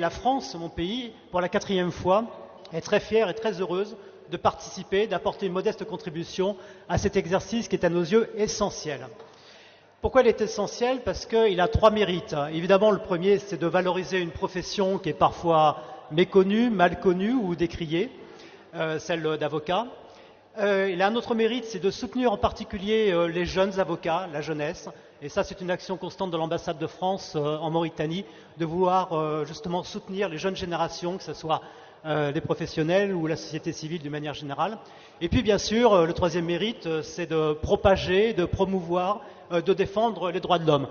la France, mon pays, pour la 4e fois, est très fière et très heureuse de participer, d'apporter une modeste contribution à cet exercice qui est à nos yeux essentiel. Pourquoi il est essentiel? Parce qu'il a 3 mérites. Évidemment, le premier, c'est de valoriser une profession qui est parfois méconnue, mal connue ou décriée, celle d'avocat. Il a un autre mérite, c'est de soutenir en particulier les jeunes avocats, la jeunesse. Et ça, c'est une action constante de l'ambassade de France en Mauritanie, de vouloir justement soutenir les jeunes générations, que ce soit les professionnels ou la société civile d'une manière générale. Et puis, bien sûr, le troisième mérite, c'est de propager, de promouvoir, de défendre les droits de l'homme.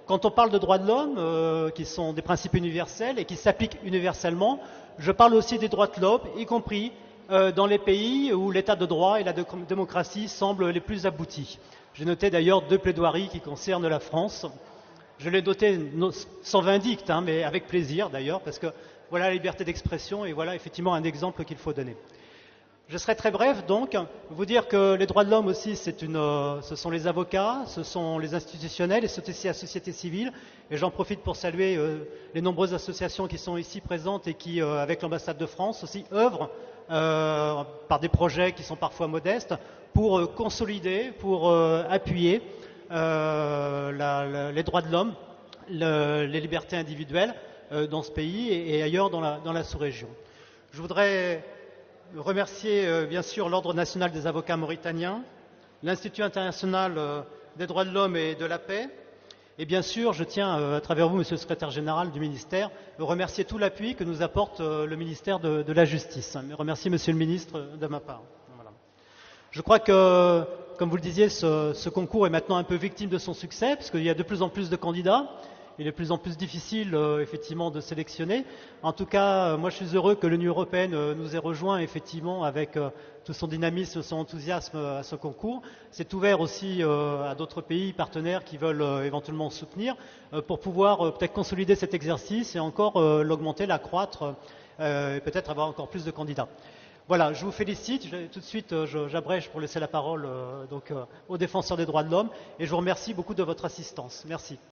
Quand on parle de droits de l'homme, qui sont des principes universels et qui s'appliquent universellement, je parle aussi des droits de l'homme, y compris dans les pays où l'état de droit et la démocratie semblent les plus aboutis. J'ai noté d'ailleurs 2 plaidoiries qui concernent la France. Je l'ai noté sans vindicte, mais avec plaisir d'ailleurs, parce que voilà la liberté d'expression et voilà effectivement un exemple qu'il faut donner. Je serai très bref donc, vous dire que les droits de l'homme aussi, ce sont les avocats, ce sont les institutionnels et c'est aussi la société civile. Et j'en profite pour saluer les nombreuses associations qui sont ici présentes et qui, avec l'ambassade de France aussi, œuvrent par des projets qui sont parfois modestes pour consolider, pour appuyer les droits de l'homme, les libertés individuelles dans ce pays et ailleurs dans la sous-région. Je voudrais remercier bien sûr l'Ordre national des avocats mauritaniens, l'Institut international des droits de l'homme et de la paix, et bien sûr je tiens à travers vous, monsieur le secrétaire général du ministère, remercier tout l'appui que nous apporte le ministère de la Justice. Remercier monsieur le ministre de ma part. Voilà. Je crois que, comme vous le disiez, ce concours est maintenant un peu victime de son succès, parce qu'il y a de plus en plus de candidats. Il est de plus en plus difficile, effectivement, de sélectionner. En tout cas, moi, je suis heureux que l'Union européenne nous ait rejoints, effectivement, avec tout son dynamisme, son enthousiasme à ce concours. C'est ouvert aussi à d'autres pays partenaires qui veulent éventuellement soutenir pour pouvoir peut-être consolider cet exercice et encore l'augmenter, l'accroître et peut-être avoir encore plus de candidats. Voilà, je vous félicite. Tout de suite, j'abrège pour laisser la parole aux défenseurs des droits de l'homme et je vous remercie beaucoup de votre assistance. Merci.